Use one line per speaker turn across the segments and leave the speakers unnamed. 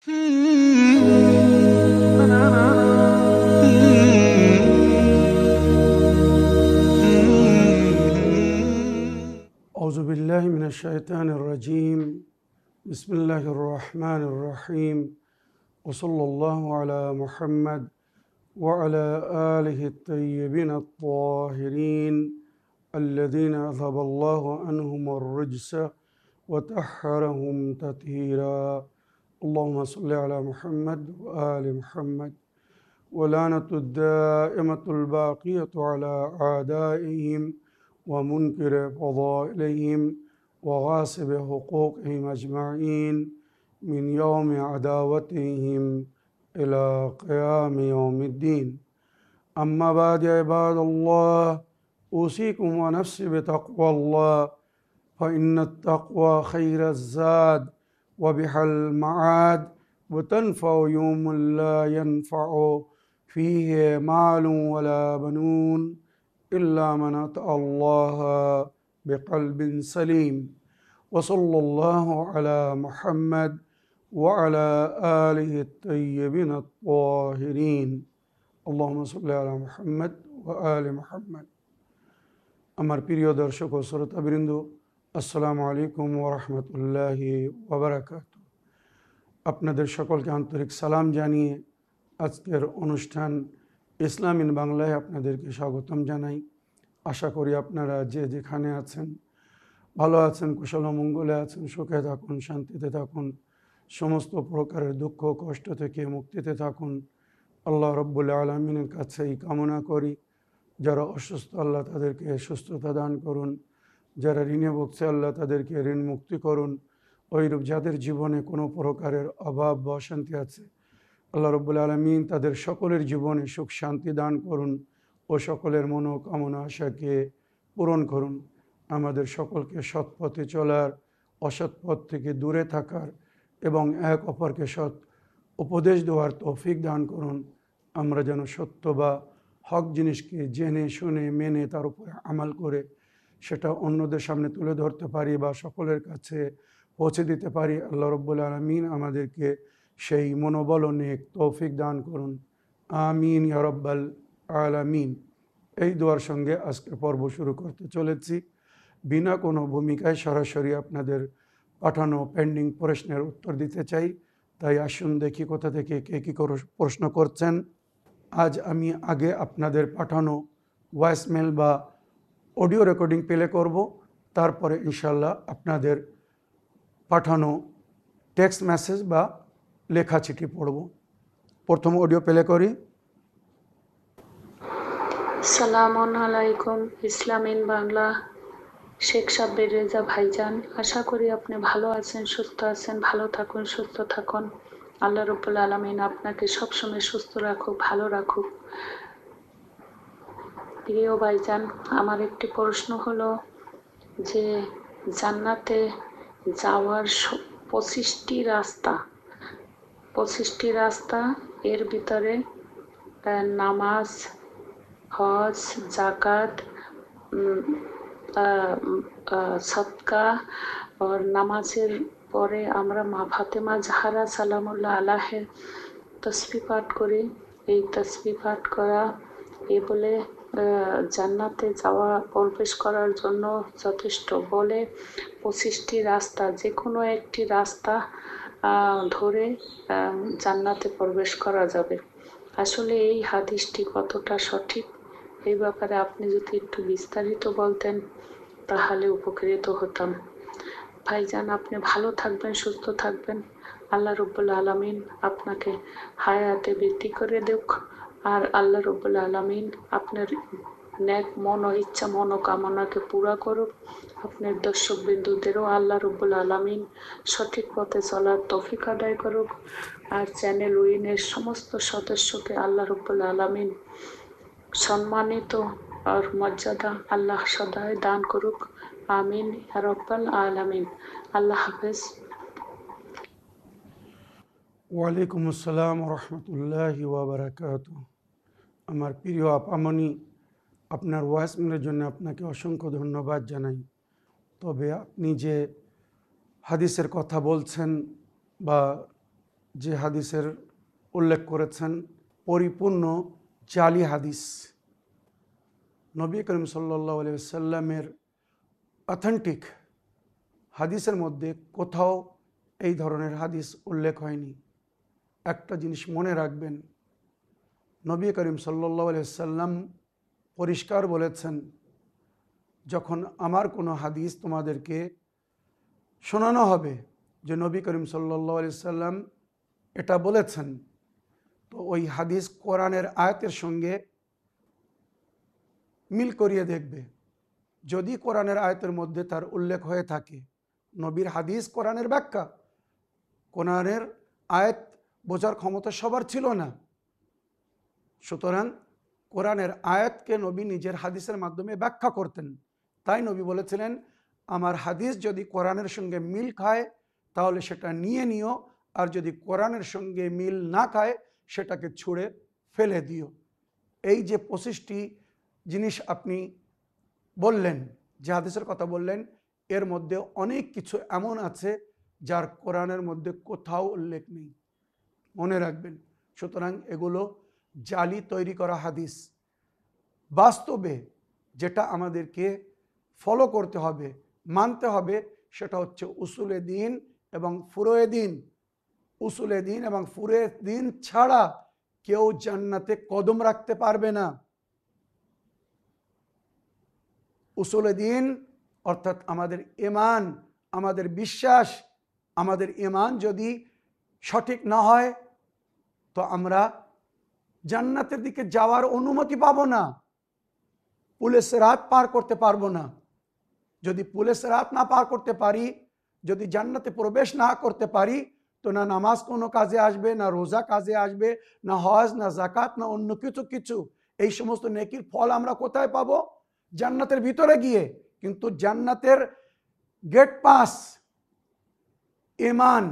أعوذ بالله من الشيطان الرجيم بسم الله الرحمن الرحيم وصلى الله على محمد وعلى آله الطيبين الطاهرين الذين أذهب الله عنهم الرجس وطهرهم تطهيرا اللهم صل على محمد وآل محمد ولعنة الدائمة الباقية على أعدائهم ومنكر فضائلهم وغاصب حقوقهم أجمعين من يوم عداوتهم إلى قيام يوم الدين أما بعد عباد الله أوصيكم ونفسي بتقوى الله فإن التقوى خير الزاد وبها المعاد وتنفع يوم لا ينفع فيه مال ولا بنون إلا من أتى الله بقلب سليم وصلى الله على محمد وعلى آله الطيبين الطاهرين اللهم صل على محمد وآل محمد আমার প্রিয় দর্শক ও শ্রোতাবৃন্দ আসসালামু আলাইকুম ওয়া রাহমাতুল্লাহি ওয়া বারাকাতুহু আপনাদের সকলকে আন্তরিক সালাম জানিয়ে আজকের অনুষ্ঠান ইসলাম ইন বাংলায় আপনাদেরকে স্বাগতম জানাই। আশা করি আপনারা যে যেখানে আছেন ভালো আছেন, কুশল মঙ্গলে আছেন, সুখে থাকুন, শান্তিতে থাকুন, সমস্ত প্রকারের দুঃখ কষ্ট থেকে মুক্তিতে থাকুন। আল্লাহ রব্বুল আলামিনের কাছে এই কামনা করি, যারা অসুস্থ আল্লাহ তাদেরকে সুস্থতা দান করুন, যারা ঋণে ভুগছে আল্লাহ তাদেরকে ঋণ মুক্তি করুন। ওইরূপ যাদের জীবনে কোনো প্রকারের অভাব বা অশান্তি আছে আল্লাহ রব্বুল আলামিন তাদের সকলের জীবনে সুখ শান্তি দান করুন ও সকলের মনোকামনা আশাকে পূরণ করুন। আমাদের সকলকে সৎ পথে চলার, অসৎ পথ থেকে দূরে থাকার এবং এক অপরকে সৎ উপদেশ দেওয়ার তৌফিক দান করুন। আমরা যেন সত্য বা হক জিনিসকে জেনে শুনে মেনে তার উপরে আমাল করে সেটা অন্যদের সামনে তুলে ধরতে পারি বা সকলের কাছে পৌঁছে দিতে পারি। আল্লাহ রব্বুল আলামিন আমাদেরকে সেই মনোবল ও নেক তৌফিক দান করুন। আমিন ইয়া রাব্বাল আলামিন। এই দোয়ার সঙ্গে আজকের পর্ব শুরু করতে চলেছি। বিনা কোনো ভূমিকায় সরাসরি আপনাদের পাঠানো পেন্ডিং প্রশ্নের উত্তর দিতে চাই। তাই আসুন দেখি কোথা থেকে কে কী প্রশ্ন করছেন। আজ আমি আগে আপনাদের পাঠানো ভয়েসমেল বা অডিও রেকর্ডিং প্লে করব, তারপরে ইনশাল্লাহ আপনাদের পাঠানো টেক্সট মেসেজ বা লেখা চিঠি পড়ব। প্রথম অডিও প্লে করি।
সালামুন আলাইকুম, ইসলাম ইন বাংলা, শেখ সাব্বির রেজা ভাইজান। আশা করি আপনি ভালো আছেন, সুস্থ আছেন। ভালো থাকুন, সুস্থ থাকুন। আল্লাহ রাব্বুল আলামিন আপনাকে সবসময় সুস্থ রাখুক, ভালো রাখুক। প্রিয় ভাইজান, আমার একটি প্রশ্ন হলো যে জান্নাতে যাওয়ার 25টি রাস্তা, এর ভিতরে নামাজ, হজ, জাকাত, সদকা আর নামাজের পরে আমরা মা ফাতেমা জাহরা সালামুল্লাহ আলাইহা তাসবিহ পাঠ করি। এই তাসবিহ পাঠ করা এ বলে জান্নাতে যাওয়া প্রবেশ করার জন্য যথেষ্ট। বলে 25টি রাস্তা, যে কোনো একটি রাস্তা ধরে জান্নাতে প্রবেশ করা যাবে। আসলে এই হাদিসটি কতটা সঠিক, এই ব্যাপারে আপনি যদি একটু বিস্তারিত বলতেন তাহলে উপকৃত হতাম। ভাইজান, আপনি ভালো থাকবেন, সুস্থ থাকবেন। আল্লাহ রাব্বুল আলামিন আপনাকে হায়াতে বৃদ্ধি করে দেখ, আর আল্লাহ রাব্বুল আলামিন আপনার নেক মন ও ইচ্ছা মনোকামনাকে পুরা করুক। আপনার দর্শক বিন্দুদেরও আল্লাহ রাব্বুল আলামিন সঠিক পথে চলার তৌফিক আদায় করুক। আর চ্যানেল উইনের সমস্ত সদস্যকে আল্লাহ রাব্বুল আলামিন সম্মানিত আর মর্যাদা আল্লাহ সদায় দান করুক। আমিন ইয়া রাব্বাল আলামিন। আল্লাহ হাফেজ।
ওয়ালাইকুম আসসালাম রহমতুল্লাহি ওয়া বারাকাতুহু। আমার প্রিয় আপামনি, আপনার ভয়েসমেলের জন্য আপনাকে অসংখ্য ধন্যবাদ জানাই। তবে আপনি যে হাদিসের কথা বলছেন বা যে হাদিসের উল্লেখ করেছেন পরিপূর্ণ জালি হাদিস। নবী করিম সাল্লাল্লাহু আলাইহি ওয়াসাল্লামের অথেন্টিক হাদিসের মধ্যে কোথাও এই ধরনের হাদিস উল্লেখ হয়নি। একটা জিনিস মনে রাখবেন, নবী করিম সাল্লাল্লাহু আলাইহি ওয়াসাল্লাম পরিষ্কার বলেছেন, যখন আমার কোনো হাদিস তোমাদেরকে শোনানো হবে যে নবী করিম সাল্লাল্লাহু আলাইহি ওয়াসাল্লাম এটা বলেছেন, তো ওই হাদিস কোরআনের আয়াতের সঙ্গে মিল করিয়ে দেখবে। যদি কোরআনের আয়াতের মধ্যে তার উল্লেখ হয়ে থাকে, নবীর হাদিস কোরআনের ব্যাখ্যা, কোরআনের আয়াত বোঝার ক্ষমতা সবার ছিল না, সুতরাং কোরআনের আয়াতকে নবী নিজের হাদিসের মাধ্যমে ব্যাখ্যা করতেন। তাই নবী বলেছিলেন, আমার হাদিস যদি কোরআনের সঙ্গে মিল খায় তাহলে সেটা নিয়ে নিও, আর যদি কোরআনের সঙ্গে মিল না খায় সেটাকে ছুঁড়ে ফেলে দিও। এই যে 25টি জিনিস আপনি বললেন, যে হাদিসের কথা বললেন, এর মধ্যে অনেক কিছু এমন আছে যার কোরআনের মধ্যে কোথাও উল্লেখ নেই, মনে রাখবেন। সুতরাং এগুলো জালি তৈরি করা হাদিস। বাস্তবে যেটা আমাদেরকে ফলো করতে হবে, মানতে হবে, সেটা হচ্ছে উসুলে দিন এবং ফুরুয়ে দিন। উসুলে দিন এবং ফুরুয়ে দিন ছাড়া কেউ জান্নাতে কদম রাখতে পারবে না। উসুলে দিন অর্থাৎ আমাদের ঈমান, আমাদের বিশ্বাস, আমাদের ঈমান যদি সঠিক না হয় তো আমরা জান্নাতের দিকে যাওয়ার অনুমতি পাবো না, পুলে সিরাত পার করতে পারবো না। যদি পুলে সিরাত না পার করতে পারি, যদি জান্নাতে প্রবেশ না করতে পারি, তো না নামাজ কোনো কাজে আসবে, না রোজা কাজে আসবে, না হজ, না যাকাত, না অন্য কিছু। এই সমস্ত নেকির ফল আমরা কোথায় পাবো? জান্নাতের ভিতরে গিয়ে। কিন্তু জান্নাতের গেট পাস ঈমান,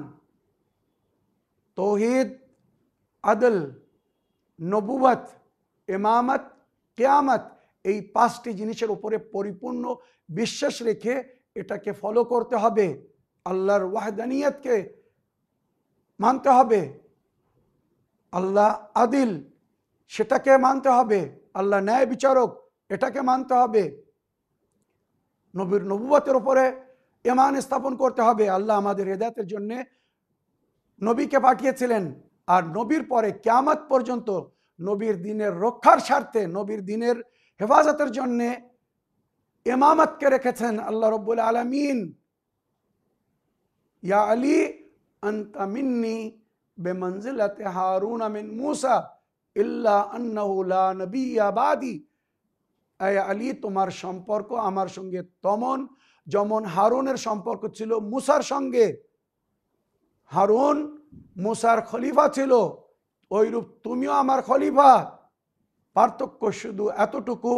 তৌহিদ, আদল, নবুয়ত, ইমামত, কিয়ামত, এই 5টি জিনিসের উপরে পরিপূর্ণ বিশ্বাস রেখে এটাকে ফলো করতে হবে। আল্লাহর ওয়াহদানিয়তকে মানতে হবে, আল্লাহ আদিল সেটাকে মানতে হবে, আল্লাহ ন্যায় বিচারক এটাকে মানতে হবে, নবীর নবুয়তের উপরে ঈমান স্থাপন করতে হবে। আল্লাহ আমাদের হেদায়েতের জন্য নবীকে পাঠিয়েছিলেন, আর নবীর পরে কিয়ামত পর্যন্ত নবীর দিনের রক্ষার স্বার্থে, নবীর দিনের হেফাজতের জন্য ইমামতকে রেখেছেন আল্লাহ রাব্বুল আলামিন। ইয়া আলী আনতা মিন্নি বিমানজিলাতি হারুন মিন মূসা ইল্লা আন্নাহু লা নবিয়্যা বাদি। আয় আলী, তোমার সম্পর্ক আমার সঙ্গে তমন যেমন হারুনের সম্পর্ক ছিল মূসার সঙ্গে। হারুন মূসার খলিফা ছিল, ওইরূপ তুমিও আমার খলিফা। পার্থক্য শুধু এতটুকু,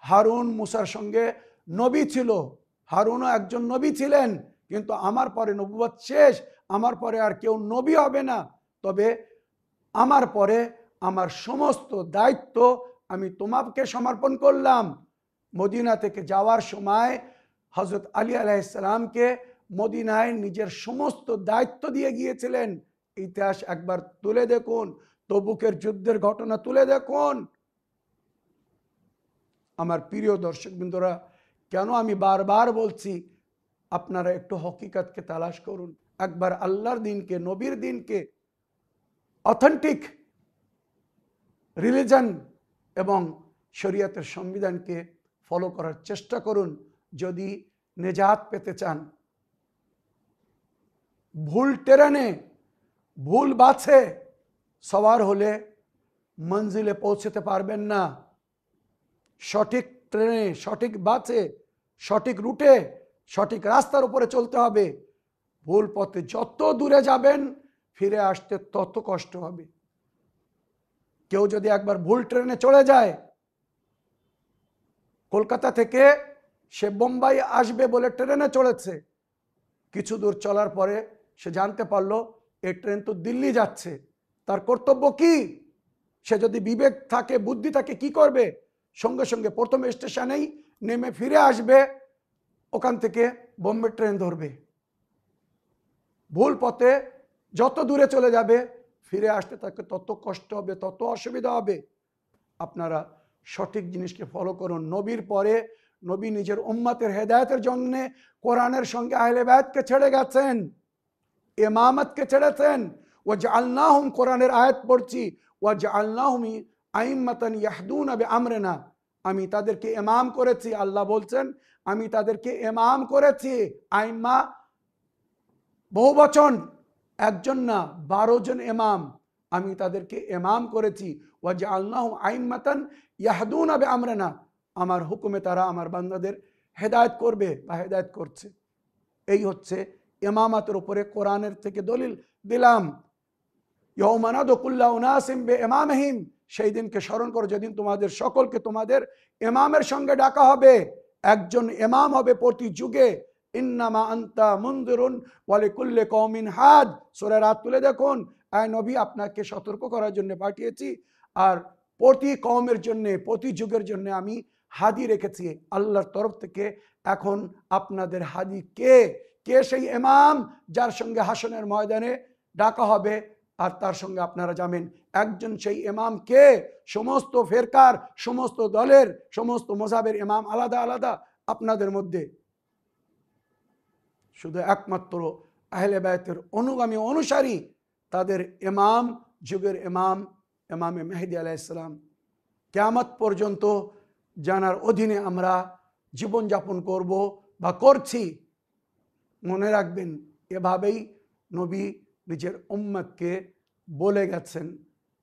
হারুন মূসার সঙ্গে নবী ছিল, হারুনও একজন নবী ছিলেন, কিন্তু আমার পরে নবুয়ত শেষ, আমার পরে আর কেউ নবী হবে না। তবে আমার পরে আমার সমস্ত দায়িত্ব আমি তোমাকে সমর্পণ করলাম। মদিনা থেকে যাওয়ার সময় হযরত আলী আলাইহিস সালামকে মদিনায় নিজের সমস্ত দায়িত্ব দিয়ে গিয়েছিলেন। ইতিহাস একবার তুলে দেখুন, তবুকের যুদ্ধের ঘটনা তুলে দেখুন। আমার প্রিয় দর্শকবৃন্দরা, কেন আমি বারবার বলছি, আপনারা একটু হকিকতকে তালাশ করুন, একবার আল্লাহর দিনকে, নবীর দিনকে, অথেন্টিক রিলিজন এবং শরীয়তের সংবিধানকে ফলো করার চেষ্টা করুন যদি নেজাত পেতে চান। ভুল টেরানে, ভুল বাছে সওয়ার হলে মঞ্জিলে পৌঁছতে পারবেন না। সঠিক ট্রেনে, সঠিক বাসে, সঠিক রুটে, সঠিক রাস্তার উপরে চলতে হবে। ভুল পথে যত দূরে যাবেন ফিরে আসতে তত কষ্ট হবে। কেউ যদি একবার ভুল ট্রেনে চলে যায়, কলকাতা থেকে সে বোম্বাই আসবে বলে ট্রেনে চলেছে, কিছু দূর চলার পরে সে জানতে পারলো এই ট্রেন তো দিল্লি যাচ্ছে। তার কর্তব্য কি? সে যদি বিবেক থাকে, বুদ্ধি থাকে, কি করবে? সঙ্গে সঙ্গে প্রথম স্টেশনেই নেমে ফিরে আসবে, ওখান থেকে বোম্বে ট্রেন ধরবে। ভুল পথে যত দূরে চলে যাবে ফিরে আসতে তাকে তত কষ্ট হবে, তত অসুবিধা হবে। আপনারা সঠিক জিনিসকে ফলো করুন। নবীর পরে নবী নিজের উম্মতের হেদায়েতের জন্য কোরআনের সঙ্গে আহলে বায়াতকে ছেড়ে গেছেন, ইমামতকে ছেড়েছেন। ওয়াজআলনাহুম, কোরআনের আয়াত পড়ছি, ওয়াজআলনাহুম আইম্মাতান ইয়াহদুনা বিআমরিনা, আমি তাদেরকে ইমাম করেছি। আল্লাহ বলছেন আমি তাদেরকে ইমাম করেছি। আইম্মা বহুবচন, একজন না 12 জন ইমাম, আমি তাদেরকে ইমাম করেছি। ওয়াজআলনাহুম আইম্মাতান ইয়াহদুনা বিআমরিনা, আমার হুকুমে তারা আমার বান্দাদের হেদায়েত করবে বা হেদায়েত করছে। এই হচ্ছে ইমামাতের উপরে কোরআনের থেকে দলিল দিলাম। ইয়াউমা নাদউ কুল্লা উনাসিম বিইমামিহিম, সেই দিনকে স্মরণ করো যেদিন তোমাদের সকলকে তোমাদের ইমামের সঙ্গে ডাকা হবে। একজন ইমাম হবে প্রতি যুগে। ইন্নামা আনতা মুনদিরুন ওয়া লিকুল্লি কওমিন হাদ, সূরা রাত তুলে দেখুন। আয় নবী, আপনাকে সতর্ক করার জন্য পাঠিয়েছি, আর প্রতি কওমের জন্য, প্রতি যুগের জন্য আমি হাদি রেখেছি আল্লাহর তরফ থেকে। এখন আপনাদের হাদি কে? কে সেই ইমাম যার সঙ্গে হাসনের ময়দানে ডাকা হবে? আর তার সঙ্গে আপনারা জানেন একজন সেই ইমাম কে? সমস্ত ফেরকার, সমস্ত দলের, সমস্ত মযহাবের ইমাম আলাদা আলাদা আপনাদের মধ্যে, শুধু একমাত্র আহলে বায়তের অনুগামী অনুসারী, তাদের ইমাম, যুগের ইমাম, ইমামে মেহেদী আলাইহিস সালাম। কিয়ামত পর্যন্ত জানার অধীনে আমরা জীবনযাপন করব বা করছি। মনে রাখবেন, এভাবেই নবী নিজের উম্মতকে বলে গেছেন।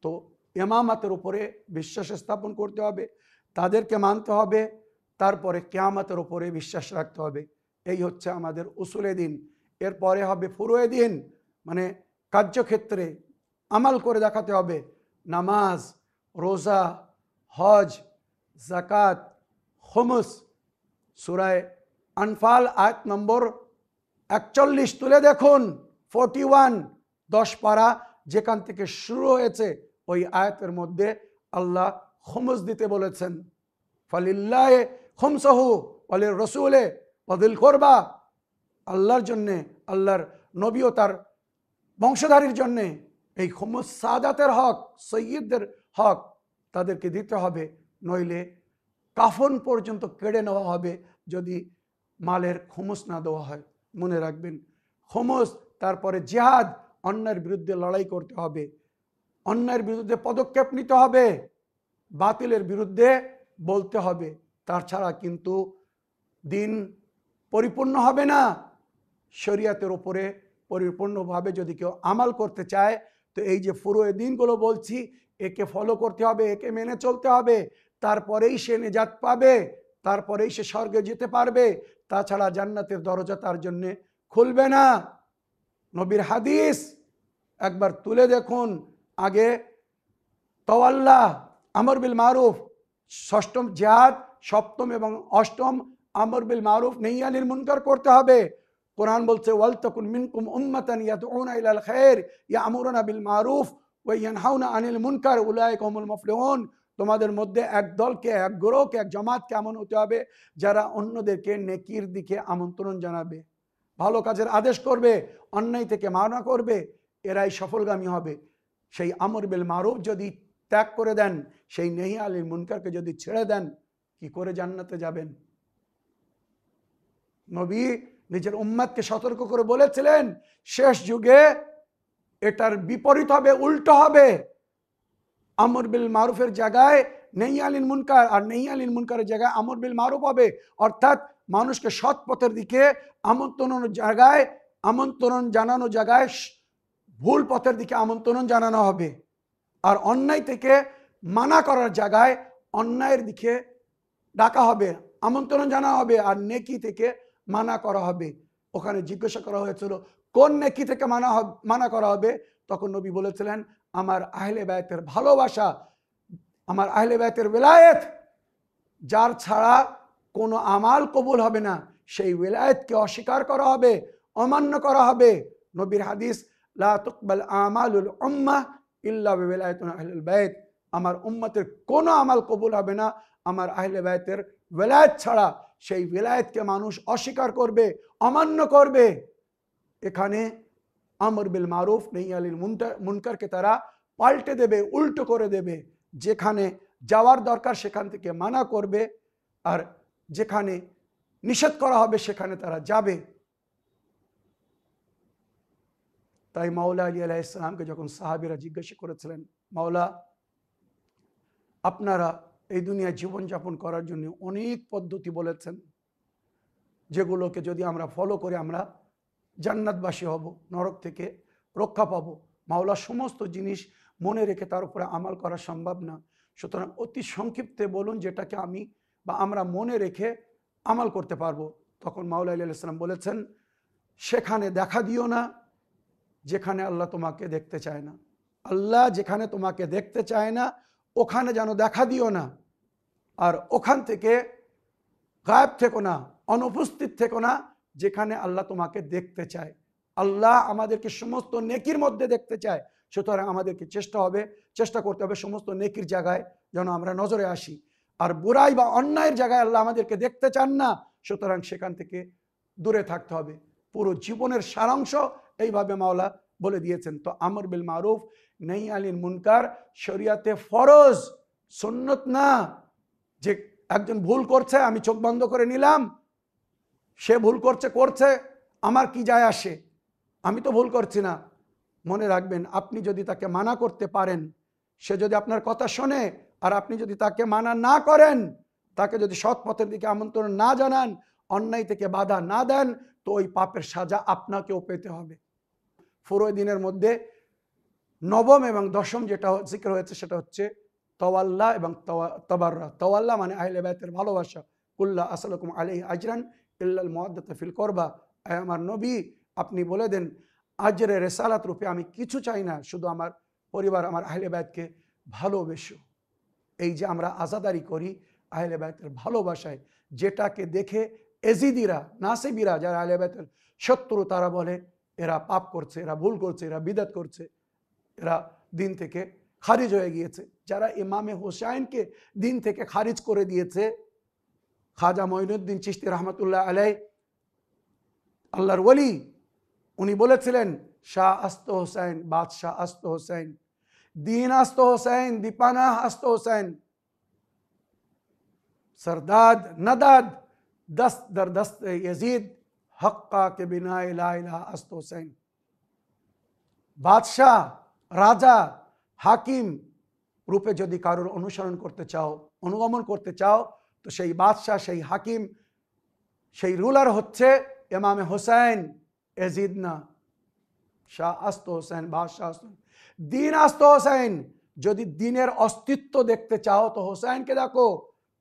তো ইমামাতের উপরে বিশ্বাস স্থাপন করতে হবে, তাদেরকে মানতে হবে, তারপরে কিয়ামতের উপরে বিশ্বাস রাখতে হবে। এই হচ্ছে আমাদের উসুলে দিন। এরপরে হবে ফুরুয়ে দিন, মানে কার্যক্ষেত্রে আমাল করে দেখাতে হবে। নামাজ, রোজা, হজ, জাকাত, খুমুস। সূরা আনফাল আয়াত নম্বর 41 তুলে দেখুন, 41, 10 পারা যেখান থেকে শুরু হয়েছে, ওই আয়াতের মধ্যে আল্লাহ খুমুস দিতে বলেছেন। ফালিল্লাহি খুমসুহু ওয়ালির রাসূলে ওয়াযিল কুরবা, আল্লাহর জন্যে, আল্লাহর নবী ও তার বংশধারীর জন্যে এই খুমুস সাদাতের হক, সৈয়দদের হক, তাদেরকে দিতে হবে। নইলে কাফন পর্যন্ত কেড়ে নেওয়া হবে যদি মালের খুমুস না দেওয়া হয়। মনে রাখবেন, খুমুস। তারপরে জিহাদ, অন্যায়ের বিরুদ্ধে লড়াই করতে হবে, অন্যায়ের বিরুদ্ধে পদক্ষেপ নিতে হবে, বাতিলের বিরুদ্ধে বলতে হবে। তার ছাড়া কিন্তু দিন পরিপূর্ণ হবে না। শরীয়তের উপরে পরিপূর্ণভাবে যদি কেউ আমাল করতে চায়, তো এই যে ফুরুয়ে দিনগুলো বলছি, একে ফলো করতে হবে, একে মেনে চলতে হবে। তারপরেই সে নিজাত পাবে, তারপরেই সে স্বর্গে যেতে পারবে। তাছাড়া জান্নাতের দরজা তার জন্য খুলবে না। নবীর হাদিস একবার তুলে দেখুন। আগে তাওয়াল্লা, আমর বিল মারুফ, ষষ্ঠম জিহাদ, সপ্তম এবং অষ্টম আমর বিল মারুফ নেহি আনিল মুনকার করতে হবে। কোরআন বলছে ওয়ালতাকুন মিনকুম উম্মাতান ইয়াদউনা ইলাল খায়র ইয়ামুরুনা বিল মারুফ ওয়া ইয়ানহাউনা আনিল মুনকার উলাইকা হুমুল মুফলিহুন। তোমাদের মধ্যে এক দলকে, এক গ্রোহকে, এক জামাতকে এমন হতে হবে যারা অন্যদেরকে নেকির দিকে আমন্ত্রণ জানাবে, ভালো কাজের আদেশ করবে, অন্যায় থেকে মানা করবে, এরাই সফলগামী হবে। সেই আমর বিল মারুফ যদি ত্যাগ করে দেন, সেই নেহি আনিল মুনকারকে যদি ছেড়ে দেন, কি করে জান্নাতে যাবেন? নবী নিজের উম্মতকে সতর্ক করে বলেছিলেন, শেষ যুগে এটার বিপরীত হবে, উল্টো হবে। আমর বিল মারুফের জায়গায় নেহি আনিল মুনকার, আর নেহি আনিল মুনকারের জায়গায় আমর বিল মারুফ হবে। অর্থাৎ মানুষকে সৎ পথের দিকে আমন্ত্রণ জানানো জায়গায় ভুল পথের দিকে আমন্ত্রণ জানানো হবে। আর অন্যায় থেকে মানা করার জায়গায় অন্যায়ের দিকে ডাকা হবে, আমন্ত্রণ জানা হবে, আর নেকি থেকে মানা করা হবে। ওখানে জিজ্ঞাসা করা হয়েছিল কোন নেকি থেকে মানা করা হবে, তখন নবী বলেছিলেন আমার আহলে বায়তের ভালোবাসা, আমার আহলে বায়তের ওয়ালায়াত, যার ছাড়া কোনো আমাল কবুল হবে না, সেই ওয়ালায়াতকে অস্বীকার করা হবে, অমান্য করা হবে। নবীর হাদিস, লা তুকবাল আমালুল উম্মাহ ইল্লা বিওয়ালায়াতিন আহলিল বাইত, আমার উম্মতের কোনো আমাল কবুল হবে না আমার আহলে বায়তের ওয়ালায়াত ছাড়া। সেই ওয়ালায়াতকে মানুষ অস্বীকার করবে, অমান্য করবে। এখানে আমর বিল মারুফ নেহি আনিল মুনকারকে তারা পাল্টে দেবে, উল্টো করে দেবে। যেখানে যাওয়ার দরকার সেখান থেকে মানা করবে, আর যেখানে নিষেধ করা হবে সেখানে তারা যাবে। তাই মাওলা আলী আলাইহিস সালামকে যখন সাহাবীরা জিজ্ঞাসা করেছিলেন, মাওলা আপনারা এই দুনিয়ায় জীবনযাপন করার জন্য অনেক পদ্ধতি বলেছেন, যেগুলোকে যদি আমরা ফলো করে আমরা জান্নাতবাসী হব, নরক থেকে রক্ষা পাবো। মাওলা সমস্ত জিনিস মনে রেখে তার উপরে আমাল করা সম্ভব না, সুতরাং অতি সংক্ষিপ্তে বলুন যেটাকে আমি বা আমরা মনে রেখে আমাল করতে পারবো। তখন মাওলা আলী আলাইহিস সালাম বলেছেন, সেখানে দেখা দিও না যেখানে আল্লাহ তোমাকে দেখতে চায় না। আল্লাহ যেখানে তোমাকে দেখতে চায় না ওখানে যেন দেখা দিও না, আর ওখান থেকে গায়েব থেকো না, অনুপস্থিত থেকো না যেখানে আল্লাহ তোমাকে দেখতে চায়। আল্লাহ আমাদেরকে সমস্ত নেকির মধ্যে দেখতে চায়, সুতরাং আমাদেরকে চেষ্টা করতে হবে সমস্ত নেকির জায়গায় যেন আমরা নজরে আসি। আর বুরাই বা অন্যায়ের জায়গায় আল্লাহ আমাদেরকে দেখতে চান না, সুতরাং সেখান থেকে দূরে থাকতে হবে। পুরো জীবনের সারাংশ এইভাবে মাওলা বলে দিয়েছেন। তো আমর বিল মারুফ নেহি আনিল মুনকার শরিয়াতে ফরজ, সুন্নত না। যে একজন ভুল করছে আমি চোখ বন্ধ করে নিলাম, সে ভুল করছে আমার কি যায় আসে, আমি তো ভুল করছি না। মনে রাখবেন, আপনি যদি তাকে মানা করতে পারেন, সে যদি আপনার কথা শোনে, আর আপনি যদি তাকে মানা না করেন, তাকে যদি সৎ পথের দিকে আমন্ত্রণ না জানান, অন্যায় থেকে বাধা না দেন, তো ওই পাপের সাজা আপনাকেও পেতে হবে। পুরো দিনের মধ্যে নবম এবং দশম যেটা জিকির হয়েছে সেটা হচ্ছে তাওয়াল্লা এবং তাবাররা। তাওয়াল্লা মানে আহলে বাইতের ভালোবাসা। কুল্লা আসআলুকুম আলাইহি আজরান ইল্লাল মুওয়াদ্দাতা ফিল কুরবা। আমার নবী আপনি বলে দেন, আজরে রেসালাত রূপে আমি কিছু চাই না, শুধু আমার পরিবার আমার আহলে বাইতকে ভালোবেসো। এই যে আমরা আজাদারি করি আহলে বাইতের ভালোবাসায়, যেটাকে দেখে এজিদিরা নাসিবিরা যারা আহলে বাইতের শত্রু তারা বলে এরা পাপ করছে, এরা ভুল করছে, এরা বিদআত করছে, এরা দিন থেকে খারিজ হয়ে গিয়েছে। যারা ইমামে হোসাইনকে দিন থেকে খারিজ করে দিয়েছে, খাজা মঈনুদ্দিন চিশতি রহমতুল্লাহ আলাই, আল্লাহর ওলি, উনি বলেছিলেন শাহ আস্ত হোসেন, বাদশাহ আস্ত হোসেন, দিন আস্ত হোসেন, দীপানাহ আস্ত হোসেন, सरदाद नदाद दस्त दर दस्त यजीद हक्का के बिना ला इलाहा अस्त हुसैन। बादशाह राजा हाकिम रूपे यदि कारोर अनुसरण करते चाओ, अनुगमन करते चाओ, तो सेई बादशाह सेई हाकिम सेई रूलार होच्छे इमाम हुसैन, यजीद ना। शाह अस्त हुसैन, बादशाह अस्त, दीन अस्त हुसैन। यदि दीनेर अस्तित्व देखते चाओ तो हुसैन के देखो,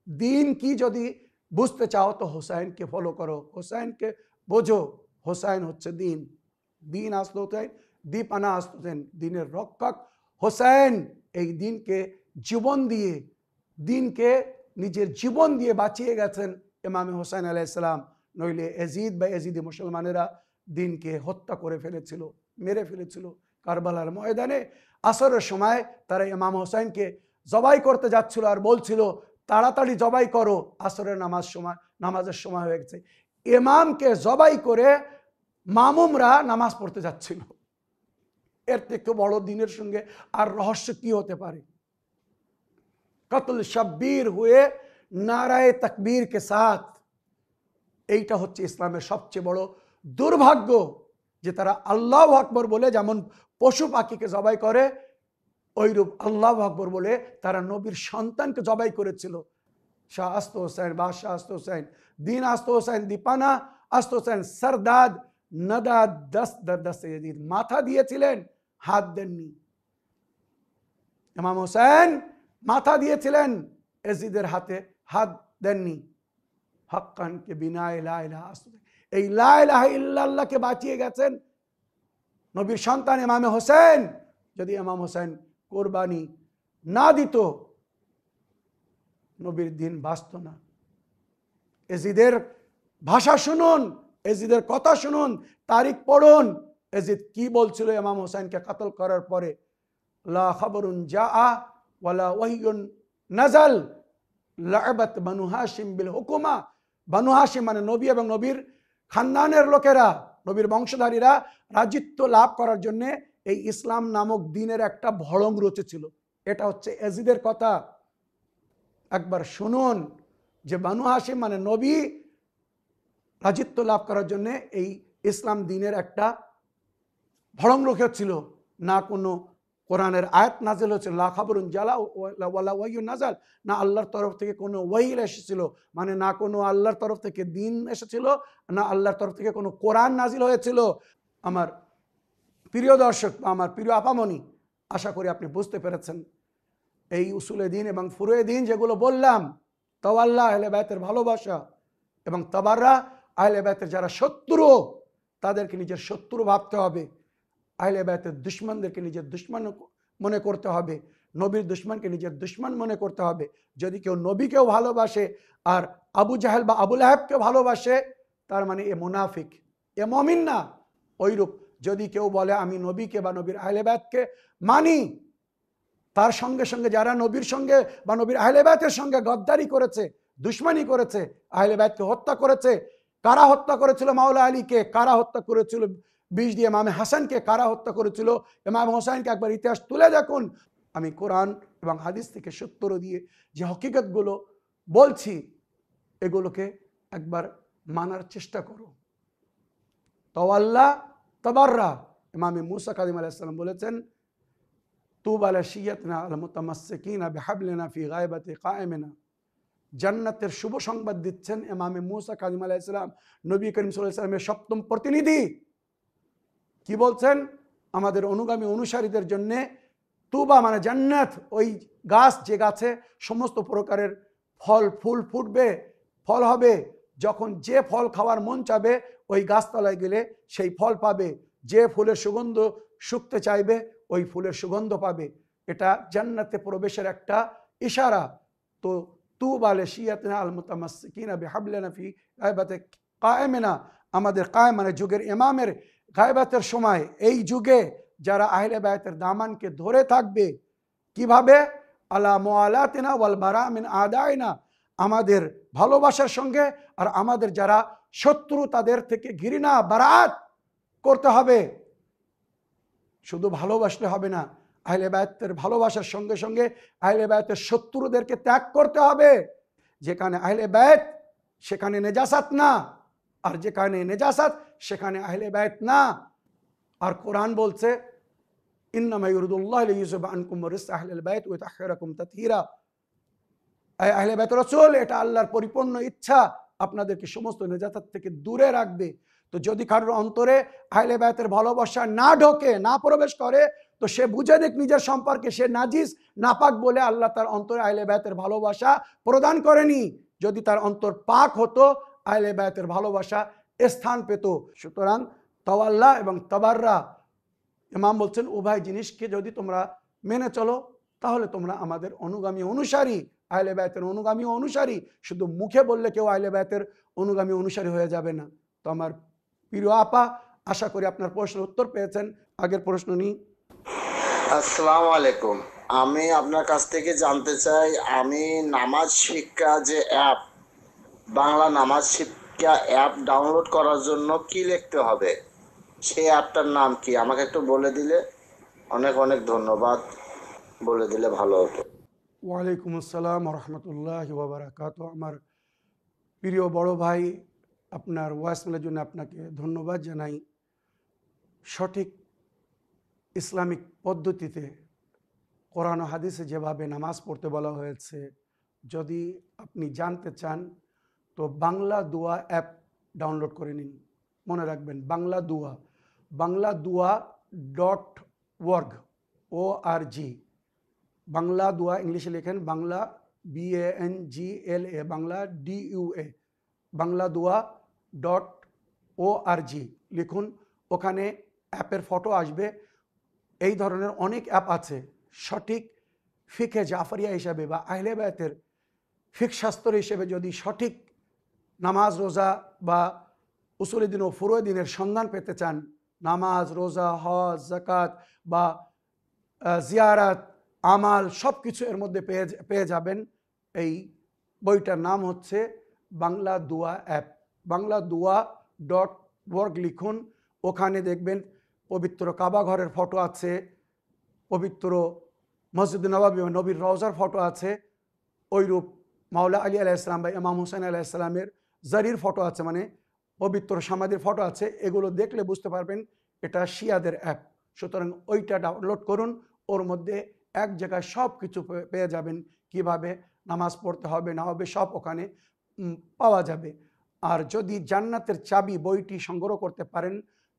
दीन की यदि बुझते चाओ तो हुसैन के फॉलो करो, हुसैन के बोझो। हुसैन होच्छे दीन, दीन आस्त हुसैन, दीपाना आस्त हुसैन, दीनेर रक्षक हुसैन। এই দিনকে জীবন দিয়ে, দিনকে নিজের জীবন দিয়ে বাঁচিয়ে গেছেন ইমামে হোসেন আলাইহিস সালাম। নইলে এজিদ বা এজিদি মুসলমানেরা দিনকে হত্যা করে ফেলেছিল, মেরে ফেলেছিল কারবালার ময়দানে। আসরের সময় তারা ইমাম হোসেনকে জবাই করতে যাচ্ছিল আর বলছিল তাড়াতাড়ি জবাই করো, আসরের নামাজের সময় হয়ে গেছে। ইমামকে জবাই করে মামুমরা নামাজ পড়তে যাচ্ছিল। এর থেকে বড় দিনের সঙ্গে আর রহস্য কি হতে পারে? কতল শব্বির হুয়ে নারায়ে তাকবীর কে সাথ। এইটা হচ্ছে ইসলামের সবচেয়ে বড় দুর্ভাগ্য, যে তারা আল্লাহু আকবার বলে যেমন পশু পাখিকে জবাই করে, ওইরূপ আল্লাহু আকবার বলে তারা নবীর সন্তানকে জবাই করেছিল। শাহ আস্ত হোসেন, বাদশাহ আস্ত হোসেন, দিন আস্ত হোসেন, দীপানা আস্ত হোসেন, सरदाद नदाद दस्त दर दस्त यजीद। माथा दिएছিলেন, हाथ देनনি। इमाम হোসেন माथा दिएছিলেন, यजीদের হাতে हाथ देनনি। हक्कान के बिना ला इलाहा अस्त। এই লা ইলাহা ইল্লাল্লাহকে বাঁচিয়ে গেছেন নবীর সন্তান ইমামে হোসেন। যদি ইমাম হোসেন কোরবানি না দিত, নবীর দিন বাঁচত না। এজিদের ভাষা শুনুন, এজিদের কথা শুনুন, তারিখ পড়ুন। এজিদ কি বলছিল ইমাম হোসেনকে কতল করার পরে? লা খবরুন জাআ ওয়ালা ওয়াহিয়ুন নাজাল লা'বাত বানু হাশিম বিল হুকুমা। বানু হাশিম মানে নবী এবং নবীর খানদানের লোকেরা
নবীর বংশধারীরা রাজিত্ব লাভ করার জন্য এই ইসলাম নামক দ্বীনের একটা ভড়ং রচেছিল। এটা হচ্ছে ইয়াজিদের কথা। একবার শুনুন যে বানু হাশিম মানে নবী রাজিত্ব লাভ করার জন্য এই ইসলাম দ্বীনের একটা ভড়ং রেখেছিল। না কোনো কোরআনের আয়াত নাজিল হয়েছিল, লা খাবরুন জালা ওয়ালা ওয়াইয়ুন নাজাল, না আল্লাহর তরফ থেকে কোনো ওয়াহী এসেছিল, মানে না কোনো আল্লাহর তরফ থেকে দ্বীন এসেছিল, না আল্লাহর তরফ থেকে কোনো কোরআন নাজিল হয়েছিল। আমার প্রিয় দর্শক, আমার প্রিয় আপামনি, আশা করি আপনি বুঝতে পেরেছেন এই উসুলে দ্বীন এবং ফুরুয়ে দ্বীন যেগুলো বললাম, তাওয়াল্লা আহলে বাইতের ভালোবাসা এবং তাবাররা আহলে বাইতের যারা শত্রু তাদেরকে নিজের শত্রু ভাবতে হবে, আহলে বাইতের দুশমনদেরকে নিজের দুশমন মনে করতে হবে, নবীর দুশমনকে নিজের দুশমন মনে করতে হবে। যদি কেউ নবীকেও ভালোবাসে আর আবু জাহেল বা আবু লাহাবকে ভালোবাসে, তার মানে এ মুনাফিক, এ মুমিন না। ওইরূপ যদি কেউ বলে আমি নবীকে বা নবীর আহলে বাইতকে মানি, তার সঙ্গে সঙ্গে যারা নবীর সঙ্গে বা নবীর আহলে বাইতের সঙ্গে গদ্দারি করেছে, দুশমনি করেছে, আহলে বাইতকে হত্যা করেছে, কারা হত্যা করেছিল মাওলা আলীকে, কারা হত্যা করেছিল বিষ দিয়ে ইমাম হাসানকে, কারা হত্যা করেছিল ইমাম হোসেনকে, একবার ইতিহাস তুলে দেখুন। আমি কোরআন এবং হাদিস থেকে সূত্র দিয়ে যে হকিকতগুলো বলছি এগুলোকে একবার মানার চেষ্টা করো। তাওয়াল্লা তাবাররা, ইমাম মুসা কাযিম আলাইহিস সালাম বলেছেন, তুবা লাশিয়াতনা আল মুতামাসসিকিনা বিহাবলিনা ফি গায়বাতি কায়েমিনা। জান্নাতের শুভ সংবাদ দিচ্ছেন ইমাম মুসা কাযিম আলাইহিস সালাম, নবী করিম সাল্লাল্লাহু আলাইহি ওয়াসাল্লামের সপ্তম প্রতিনিধি। কি বলছেন? আমাদের অনুগামী অনুসারীদের জন্য তুবা মানে জান্নাত, ওই গাছ যে গাছে সমস্ত প্রকারের ফল ফুল ফুটবে, ফল হবে, যখন যে ফল খাওয়ার মন চাবে ওই গাছতলায় গেলে সেই ফল পাবে, যে ফুলের সুগন্ধ শুকতে চাইবে ওই ফুলের সুগন্ধ পাবে। এটা জান্নাতে প্রবেশের একটা ইশারা। তো তুবা লাশিয়াতনা আল মুতামাসসিকিনা বিহাবলিনা ফি গায়বাতি কায়েমিনা, আমাদের কায়েম মানে যুগের ইমামের গায়বাতের সময় এই যুগে যারা আহলে বায়তের দামানকে ধরে থাকবে, কিভাবে? আলা মুআলাতিনা ওয়াল বারা মিন আদাইনা, আমাদের ভালোবাসার সঙ্গে আর আমাদের যারা শত্রু তাদের থেকে ঘৃণা বারাত করতে হবে। শুধু ভালোবাসলে হবে না, আহলে বায়তের ভালোবাসার সঙ্গে সঙ্গে আহলে বায়তের শত্রুদেরকে ত্যাগ করতে হবে। যেখানে আহলে বায়ত সেখানে নেজাসাত না, আর যেখানে নেজাসাত সেখানে আহলে বায়ত না। আর কোরআন বলছে ইন্নামা ইউরিদুল্লাহু লিইয়ুযহিবা আনকুম রিজসা আহলিল বাইত ওয়া ইউতাহহিরাকুম তাতহীরা। আহলে বাইত রাসূল, এটা আল্লাহর পরিপূর্ণ ইচ্ছা আপনাদেরকে সমস্ত নেজাসাত থেকে দূরে রাখবে। তো যদি কারোর অন্তরে আহলে বাইতের ভালোবাসা না ঢোকে, না প্রবেশ করে, তো সে বুঝে দেখ নিজের সম্পর্কে সে নাজিস নাপাক বলে আল্লাহ তার অন্তরে আহলে বাইতের ভালোবাসা প্রদান করেনি। যদি তার অন্তর পাক হতো আহলে বাইতের ভালোবাসা স্থান পেত। সুতরাং তাওয়াল্লা এবং তাবাররা, ইমাম বলছেন উভয় জিনিসকে যদি তোমরা মেনে চলো তাহলে তোমরা আমাদের অনুগামী অনুসারী, আহলে বাইতের অনুগামী অনুসারী। শুধু মুখে বললে কেউ আহলে বাইতের অনুগামী অনুসারী হয়ে যাবে না। তো আমার প্রিয় আপা, আশা করি আপনার প্রশ্নের উত্তর পেয়েছেন। আগের প্রশ্ন নিই।
আসসালামু আলাইকুম, আমি আপনার কাছ থেকে জানতে চাই, আমি নামাজ শিক্ষা যে অ্যাপ, বাংলা নামাজ শিক্ষা অ্যাপ ডাউনলোড করার জন্য কি লিখতে হবে, সেই অ্যাপটার নাম কি আমাকে একটু বলে দিলে অনেক অনেক ধন্যবাদ, বলে দিলে ভালো হতো।
ওয়ালাইকুম আসসালাম রহমতুল্লাহ ওবরাকাত। আমার প্রিয় বড় ভাই, আপনার ওয়াসমেলের জন্য আপনাকে ধন্যবাদ জানাই। সঠিক ইসলামিক পদ্ধতিতে কোরআন ও হাদিসে যেভাবে নামাজ পড়তে বলা হয়েছে, যদি আপনি জানতে চান তো বাংলা দোয়া অ্যাপ ডাউনলোড করে নিন। মনে রাখবেন বাংলা দোয়া .org, বাংলা দোয়া ইংলিশে লেখেন বাংলা BANGLA, বাংলা DUA, বাংলা দোয়া .org লিখুন। ওখানে অ্যাপের ফটো আসবে। এই ধরনের অনেক অ্যাপ আছে। সঠিক ফিকে জাফরিয়া হিসাবে বা আহলে বায়তের ফিক শাস্ত্র হিসেবে যদি সঠিক নামাজ রোজা বা উসুলে দিন ও ফুরুয়ে দিনের সন্ধান পেতে চান, নামাজ রোজা হজ যাকাত বা জিয়ারাত আমাল সব কিছু এর মধ্যে পেয়ে যাবেন। এই বইটার নাম হচ্ছে বাংলা দোয়া অ্যাপ। বাংলা দোয়া .org লিখুন।
ওখানে দেখবেন পবিত্র কাবা ঘরের ফটো আছে, পবিত্র মসজিদ নববী নবীর রওজার ফটো আছে, ওইরূপ মাওলা আলী আলাইহিসসালাম বা ইমাম হুসাইন আলাইহিসসালামের জারির ফটো আছে, মানে পবিত্র সমাধির ফটো আছে। এগুলো দেখলে বুঝতে পারবেন এটা শিয়াদের অ্যাপ। সুতরাং ওইটা ডাউনলোড করুন, ওর মধ্যে এক জায়গায় সব কিছু পেয়ে যাবেন, কিভাবে নামাজ পড়তে হবে না হবে সব ওখানে পাওয়া যাবে। আর যদি জান্নাতের চাবি বইটি সংগ্রহ করতে পারেন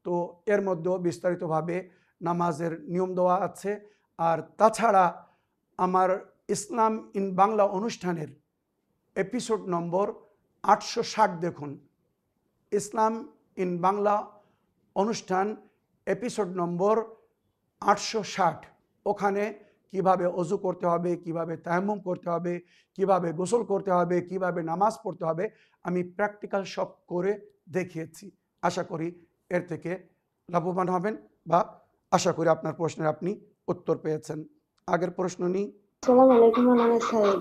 তো এর মধ্যেও বিস্তারিতভাবে নামাজের নিয়ম দেওয়া আছে। আর তাছাড়া আমার ইসলাম ইন বাংলা অনুষ্ঠানের এপিসোড নম্বর 860 দেখুন, ইসলাম ইন বাংলা অনুষ্ঠান এপিসোড নম্বর 860। ওখানে কিভাবে অজু করতে হবে, কিভাবে তায়াম্মুম করতে হবে, কিভাবে গোসল করতে হবে, কিভাবে নামাজ পড়তে হবে, আমি প্র্যাকটিক্যাল সব করে দেখিয়েছি। আশা করি এর থেকে লাভবান হবেন, বা আশা করি আপনার প্রশ্নের আপনি উত্তর পেয়েছেন। আগের প্রশ্ন নিই।
আসসালামু আলাইকুম মাওলানা সাহেব,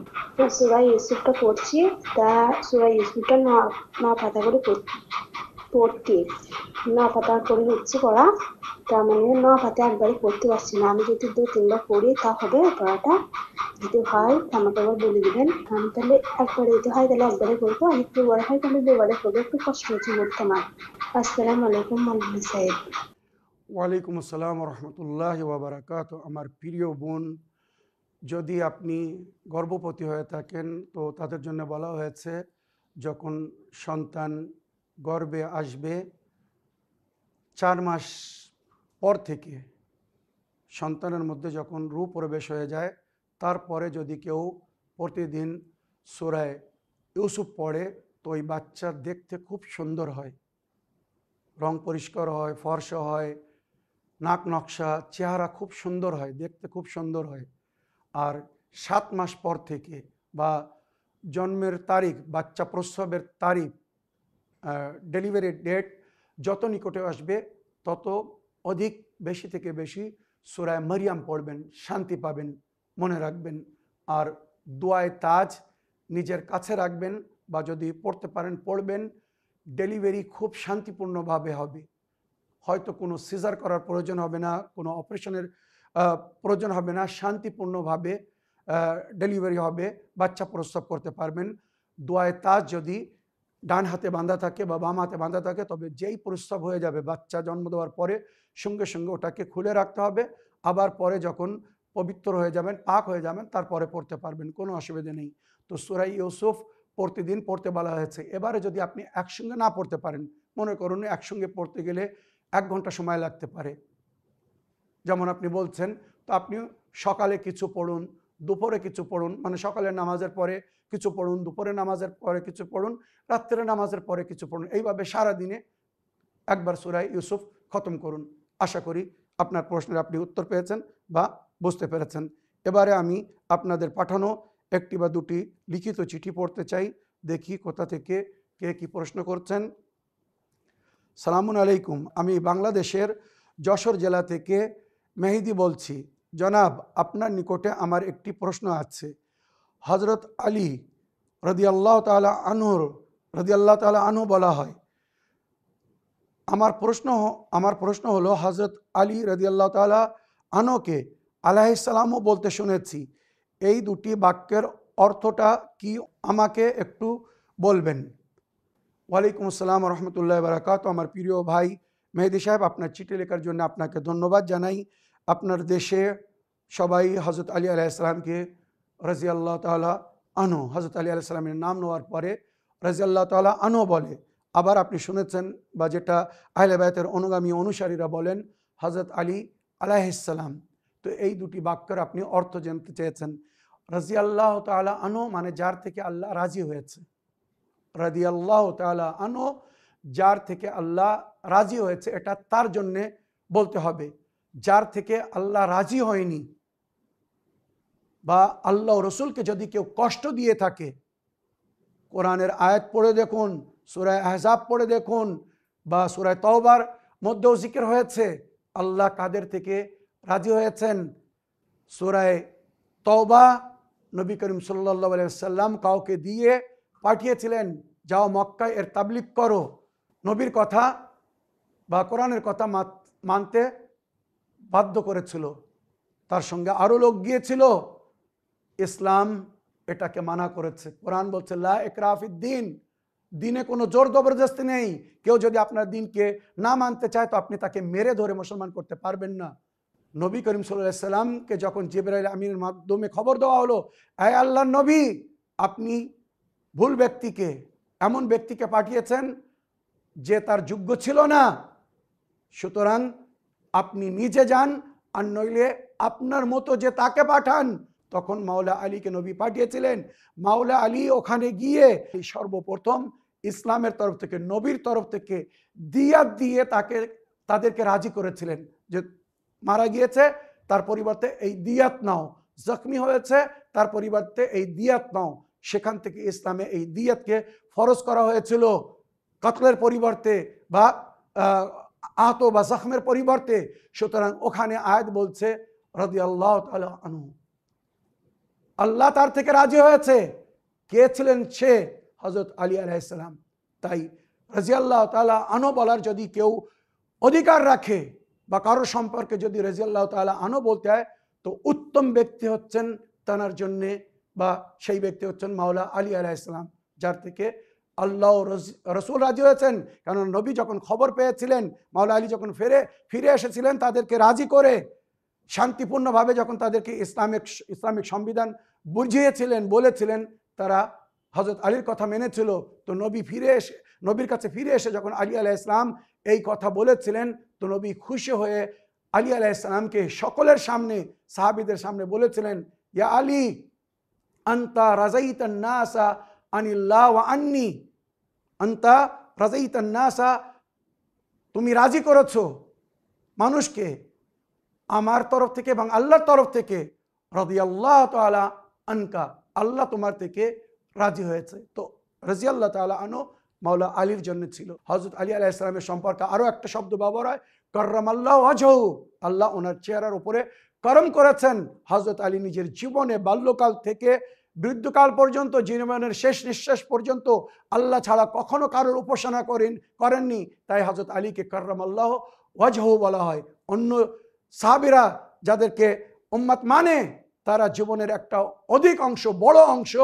সূরা ইউসুফটা পড়ছি, তা সূরা ইউসুফটা না পাতা করে পড়তে না পাতা করে হচ্ছে পড়া, তার মানে না পাতা একবারে পড়তে পারছি না। আমি যদি 2-3বার পড়ি তা হবে পড়াটা? যদি হয় আমাকে আবার বলে দিবেন। আমি তাহলে একবারে যদি হয় তাহলে একবারে পড়বো, আর একটু বড় হয় তাহলে 2বারে পড়বো, একটু কষ্ট হচ্ছে বলতে না। আসসালামু আলাইকুম মাওলানা সাহেব।
ওয়ালাইকুম আসসালাম রহমতুল্লাহ ওয়াবারাকাত। আমার প্রিয় বোন, যদি আপনি গর্ভবতী হয়ে থাকেন তো তাদের জন্য বলা হয়েছে যখন সন্তান গর্ভে আসবে 4 মাস পর থেকে, সন্তানের মধ্যে যখন রূহ প্রবেশ হয়ে যায়, তারপরে যদি কেউ প্রতিদিন সূরা ইউসুফ পড়ে তো ওই বাচ্চা দেখতে খুব সুন্দর হয়, রং পরিষ্কার হয়, ফর্সা হয়, নাক নকশা, চেহারা খুব সুন্দর হয়, দেখতে খুব সুন্দর হয়। আর 7 মাস পর থেকে বা জন্মের তারিখ, বাচ্চা প্রসবের তারিখ, ডেলিভারি ডেট যত নিকটে আসবে তত অধিক বেশি থেকে বেশি সূরা মারিয়াম পড়বেন, শান্তি পাবেন, মনে রাখবেন। আর দোয়ায়ে তাজ নিজের কাছে রাখবেন, বা যদি পড়তে পারেন পড়বেন। ডেলিভারি খুব শান্তিপূর্ণভাবে হবে, হয়তো কোনো সিজার করার প্রয়োজন হবে না, কোনো অপারেশনের প্রয়োজন হবে না, শান্তিপূর্ণভাবে ডেলিভারি হবে, বাচ্চা প্রসব করতে পারবেন। দোয়ায়ে তাজ যদি ডান হাতে বাঁধা থাকে বা বাম হাতে বাঁধা থাকে, তবে যেই প্রসব হয়ে যাবে বাচ্চা জন্ম দেওয়ার পরে সঙ্গে সঙ্গে ওটাকে খুলে রাখতে হবে, আবার পরে যখন পবিত্র হয়ে যাবেন, পাক হয়ে যাবেন, তারপরে পড়তে পারবেন, কোনো অসুবিধা নেই। তো সূরা ইউসুফ প্রতিদিন পড়তে বলা হয়েছে। এবারে যদি আপনি একসঙ্গে না পড়তে পারেন, মনে করুন একসঙ্গে পড়তে গেলে 1 ঘন্টা সময় লাগতে পারে, যেমন আপনি বলছেন, তো আপনি সকালে কিছু পড়ুন, দুপুরে কিছু পড়ুন, মানে সকালের নামাজের পরে কিছু পড়ুন, দুপুরের নামাজের পরে কিছু পড়ুন, রাত্রের নামাজের পরে কিছু পড়ুন, এইভাবে সারাদিনে একবার সূরা ইউসুফ খতম করুন। আশা করি আপনার প্রশ্নের আপনি উত্তর পেয়েছেন বা বুঝতে পেরেছেন। এবারে আমি আপনাদের পাঠানো 1টি বা 2টি লিখিত চিঠি পড়তে চাই, দেখি কোথা থেকে কে কি প্রশ্ন করছেন। সালামুন আলাইকুম, আমি বাংলাদেশের যশোর জেলা থেকে মেহেদি বলছি। জনাব, আপনার নিকটে আমার একটি প্রশ্ন আছে। হজরত আলী রাদিয়াল্লাহু তাআলা আনহু বলা হয়। আমার প্রশ্ন হলো, হজরত আলী রাদিয়াল্লাহু তাআলা আনহুকে আলাইহিস সালামও বলতে শুনেছি, এই 2টি বাক্যের অর্থটা কি আমাকে একটু বলবেন? ওয়ালাইকুম আসসালাম রহমতুল্লাহ বারাকাত। আমার প্রিয় ভাই মেহেদি সাহেব, আপনার চিঠি লেখার জন্য আপনাকে ধন্যবাদ জানাই। আপনার দেশে সবাই হজরত আলী আলাইহিস সালামকে রাদিয়াল্লাহু তাআলা আনহু, হজরত আলী আলাইহিস সালামের নাম নেওয়ার পরে রাদিয়াল্লাহু তাআলা আনহু বলে। আবার আপনি শুনেছেন, বা যেটা আহলে বায়তের অনুগামী অনুসারীরা বলেন, হজরত আলী আলাইহিস সালাম। তো এই 2টি বাক্যের আপনি অর্থ জানতে চেয়েছেন। রাদিয়াল্লাহু তাআলা আনহু মানে যার থেকে আল্লাহ রাজি হয়েছে, রাদিয়াল্লাহু তাআলা আনহু যার থেকে আল্লাহ রাজি হয়েছে, এটা তার জন্যে বলতে হবে। যার থেকে আল্লাহ রাজি হয়নি বা আল্লাহ রসুলকে যদি কেউ কষ্ট দিয়ে থাকে, কোরআনের আয়াত পড়ে দেখুন, সূরা আহজাব পড়ে দেখুন, বা সূরা তওবার মধ্যেও জিকির হয়েছে আল্লাহ কাদের থেকে রাজি হয়েছেন। সূরা তওবা নবী করিম সাল্লাল্লাহু আলাইহি ওয়াসাল্লাম কাউকে দিয়ে পাঠিয়েছিলেন, যাও মক্কায় এর তাবলীগ করো। নবীর কথা বা কোরআনের কথা মানতে বাধ্য করেছিল। তার সঙ্গে আরও লোক গিয়েছিল, ইসলাম এটাকে মানা করেছে। কোরআন বলছে লা ইকরাহা ফিদ্দিন, দিনে কোনো জোর জবরদস্তি নেই। কেউ যদি আপনার দিনকে না মানতে চায় তো আপনি তাকে মেরে ধরে মুসলমান করতে পারবেন না। নবী করিম সাল্লাল্লাহু আলাইহি সাল্লামকে যখন জিবরাইল আমিনের মাধ্যমে খবর দেওয়া হলো, হে আল্লাহর নবী, আপনি ভুল ব্যক্তিকে, এমন ব্যক্তিকে পাঠিয়েছেন যে তার যোগ্য ছিল না, সুতরাং আপনি নিজে যান, আর নইলে আপনার মতো যে তাকে পাঠান। তখন মাওলা আলীকে নবী পাঠিয়েছিলেন। মাওলা আলী ওখানে গিয়ে সর্বপ্রথম ইসলামের তরফ থেকে, নবীর তরফ থেকে দিয়াত দিয়ে তাদেরকে রাজি করেছিলেন যে মারা গিয়েছে তার পরিবর্তে এই দিয়াত নাও, জখমি হয়েছে তার পরিবর্তে এই দিয়াত নাও। সেখান থেকে ইসলামে এই দিয়াতকে ফরজ করা হয়েছিল কতলের পরিবর্তে বা আহত বা জখমের পরিবর্তে। সুতরাং ওখানে আয়াত বলছে রাদিয়াল্লাহু তাআলা আনহু, আল্লাহ তার থেকে রাজি হয়েছে। কে ছিলেন সে? হযরত আলী আলাইহিস সালাম। তাই রাদিয়াল্লাহু তাআলা আনহু বলার যদি কেউ অধিকার রাখে বা কারোর সম্পর্কে যদি রাদিয়াল্লাহু তাআলা আনহু বলতে হয়, তো উত্তম ব্যক্তি হচ্ছেন তার জন্যে বা সেই ব্যক্তি হচ্ছেন মাওলা আলী আলাইহিস সালাম, যার থেকে আল্লাহ রসুল রাজি হয়েছেন। কারণ নবী যখন খবর পেয়েছিলেন, মাওলা আলী যখন ফিরে এসেছিলেন তাদেরকে রাজি করে, শান্তিপূর্ণভাবে যখন তাদেরকে ইসলামিক সংবিধান বুঝিয়েছিলেন, বলেছিলেন, তারা হযরত আলীর কথা মেনেছিল। তো নবীর কাছে ফিরে এসে যখন আলী আলাইহিস সালাম এই কথা বলেছিলেন, তো নবী খুশি হয়ে আলী আলাইহিস সালামকে সকলের সামনে, সাহাবীদের সামনে বলেছিলেন, ইয়া আলী আনতা রাজাইতান নাসা আনিল্লাহ ওয়া আন্নি, আনতা রাজাইতান নাসা, তুমি রাজি করেছো মানুষকে আমার তরফ থেকে এবং আল্লাহর তরফ থেকে, রাদিয়াল্লাহু তাআলা আনকা, আল্লাহ তোমার থেকে রাজি হয়েছে। তো রাদিয়াল্লাহু তাআলা আনহু মাওলা আলীর জন্য ছিল। হযরত আলী আলাইহিস সালামের সম্পর্কে আরও একটা শব্দ ব্যবহার হয়, কাররামাল্লাহু ওয়াজহু, আল্লাহ ওনার চেহারার উপরে করম করেছেন। হযরত আলী নিজের জীবনে বাল্যকাল থেকে বৃদ্ধকাল পর্যন্ত, জীবনের শেষ নিঃশ্বাস পর্যন্ত আল্লাহ ছাড়া কখনো কারোর উপাসনা করেননি। তাই হযরত আলীকে কাররামাল্লাহু ওয়াজহু বলা হয়। অন্য সাহাবীরা যাদেরকে উম্মত মানে, তারা জীবনের একটা অধিক অংশ, বড় অংশ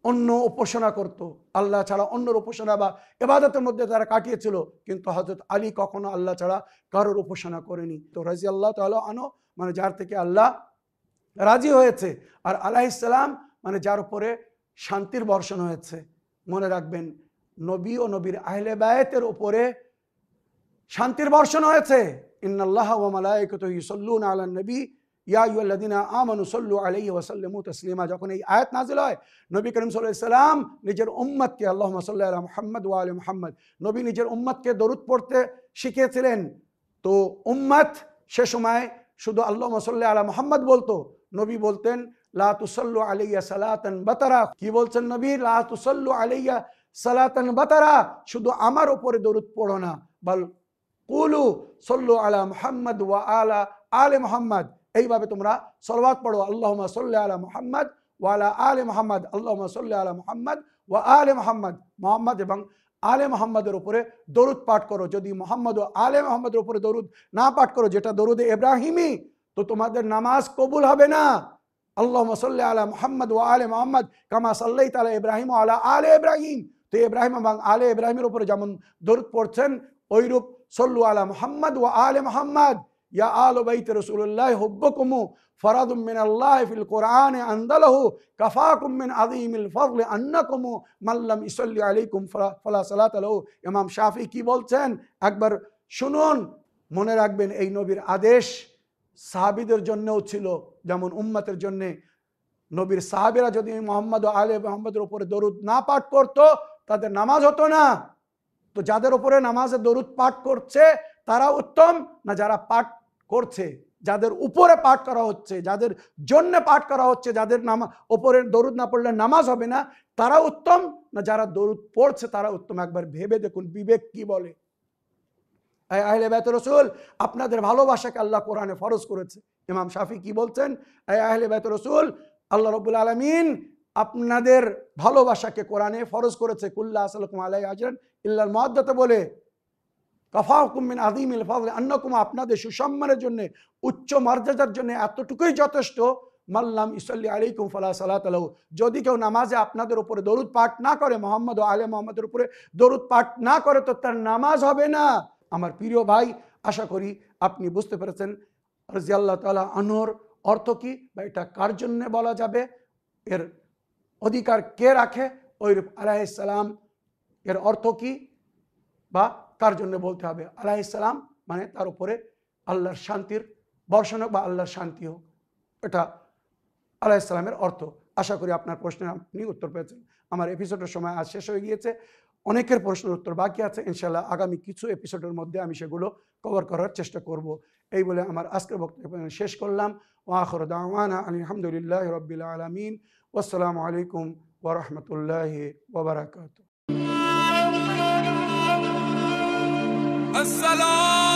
অন্য উপাসনা করত, আল্লাহ ছাড়া অন্যর উপাসনা বা ইবাদতের মধ্যে তারা কাটিয়েছিল। কিন্তু হযরত আলী কখনো আল্লাহ ছাড়া কারোর উপাসনা করেনি। তো রাদিয়াল্লাহু তাআলা আনহু মানে যার থেকে আল্লাহ রাজি হয়েছে, আর আলাইহিস সালাম মানে যার উপরে শান্তির বর্ষণ হয়েছে। মনে রাখবেন, নবী ও নবীর আহলে বায়াতের উপরে শান্তির বর্ষণ হয়েছে। ইন্নাল্লাহা ওয়া মালাইকাতুহু ইউসাল্লুনা আলান নবী ইয়া আইয়ুহাল্লাযীনা আমানু সাল্লু আলাইহি ওয়া সাল্লিমু তাসলিমা। যখন এই আয়াত নাযিল হয়, নবী করিম সাল্লাল্লাহু আলাইহি সাল্লাম নিজের উম্মতকে, আল্লাহুম্মা সাল্লি আলা মুহাম্মদ ওয়া আলি মুহাম্মদ, নবী নিজের উম্মতকে দরুদ পড়তে শিখিয়েছিলেন। তো উম্মত সে সময় শুধু আল্লাহুম্মা সাল্লি আলা মুহাম্মদ বলতো, নবী বলতেন লা তুসাল্লু আলাইয়া সালাতান বাতারা। কি বলছেন নবী? লা তুসাল্লু আলাইয়া সালাতান বাতারা, শুধু আমার উপরে দরুদ পড়ো না, বল কুলু সাল্লু আলা মুহাম্মদ ওয়া আলা আলি মুহাম্মদ, এইভাবে তোমরা সালাওয়াত পড়ো। আল্লাহুম্মা সাল্লি আলা মুহাম্মদ ওয়া আলা আলি মুহাম্মদ, আল্লাহুম্মা সাল্লি আলা মুহাম্মদ ওয়া আলি মুহাম্মদ, মুহাম্মদ এবং আলে মুহাম্মদের উপরে দরুদ পাঠ করো। যদি মুহাম্মদ ও আলে মুহাম্মদের উপরে দরুদ না পাঠ করো, যেটা দরুদ ইব্রাহিমি, তো তোমাদের নামাজ কবুল হবে না। আল্লাহুম্মা সাল্লি আলা মুহাম্মদ ওয়া আলি মুহাম্মদ কামা সাল্লাইতা আলা ইব্রাহিম ওয়া আলা আলি ইব্রাহিম। তো ইব্রাহিম এবং আলে ইব্রাহিমের উপরে যেমন দরুদ পড়ছেন, ওইরূপ সাল্লু আলা মুহাম্মদ ওয়া আলি মুহাম্মদ। ইয়া আহলে বাইত রাসূলুল্লাহ হুব্বুকুম ফরাদুম মিনাল্লাহি ফিল কুরআনি আনজালাহু কাফাকুম মিন আযীমিল ফাদলি আন্নাকুম মান লাম ইসাল্লি আলাইকুম ফালা সালাতা লাহু। ইমাম শাফি কি বলছেন একবার শুনুন। মনে রাখবেন, এই নবীর আদেশ সাহাবীদের জন্যও ছিল, যেমন উম্মতের জন্য। নবীর সাহাবীরা যদি মুহাম্মদ ও আলে মুহাম্মদের উপরে দরুদ না পাঠ করতো, তাদের নামাজ হতো না। তো যাদের উপরে নামাজে দরুদ পাঠ করছে তারা উত্তম, না যারা পাঠ করছে, যাদের উপরে পাঠ করা হচ্ছে, যাদের জন্য পাঠ করা হচ্ছে, যাদের উপরে দরুদ না পড়লে নামাজ হবে না, তারা উত্তম, না যারা দরুদ পড়ছে তারা উত্তম? একবার ভেবে দেখুন, বিবেক কি বলে। আহলে বাইত রাসূল, আপনাদের ভালোবাসাকে আল্লাহ কোরআনে ফরজ করেছে। ইমাম শাফি কি বলছেন? আহলে বাইত রাসূল, আল্লাহ রাব্বুল আলামিন আপনাদের ভালোবাসাকে কোরআনে ফরজ করেছে। কুল্লা আসআলুকুম আলাইহি আজরান ইল্লাল মাওয়াদ্দাতা বলে। কাফাকুম মিন আযীমিল ফাদলি আন্নাকুম, আপনাদের সুসম্মানের জন্য, উচ্চ মর্যাদার জন্য এতটুকুই যথেষ্ট, মাল্লাম ইসাল্লি আলাইকুম ফালা সালাতা লাহু, যদি কেউ নামাজে আপনাদের উপরে দরুদ পাঠ না করে, মোহাম্মদ ও আলে মোহাম্মদের উপরে দরুদ পাঠ না করে, তো তার নামাজ হবে না। আমার প্রিয় ভাই, আশা করি আপনি বুঝতে পেরেছেন রাদিয়াল্লাহু তাআলা আনহুর অর্থ কি, বা এটা কার জন্য বলা যাবে, এর অধিকার কে রাখে, ওইরূপ আলাইহিস সালাম এর অর্থ কি, বা কার জন্য বলতে হবে। আলাইহিস সালাম মানে তার উপরে আল্লাহর শান্তির বর্ষণ হোক বা আল্লাহর শান্তি হোক, এটা আলাইহিস সালামের অর্থ। আশা করি আপনার প্রশ্নের আপনি উত্তর পেয়েছেন। আমার এপিসোডের সময় আজ শেষ হয়ে গিয়েছে, অনেকের প্রশ্নের উত্তর বাকি আছে, ইনশাআল্লাহ আগামী কিছু এপিসোডের মধ্যে আমি সেগুলো কভার করার চেষ্টা করব। এই বলে আমার আজকের বক্তব্য শেষ করলাম। ওয়া আখিরু দাওয়ানা আলহামদুলিল্লাহি রাব্বিল আলামিন। ওয়াসসালামু আলাইকুম ওয়া রাহমাতুল্লাহি ওয়া বারাকাতুহু।
السلام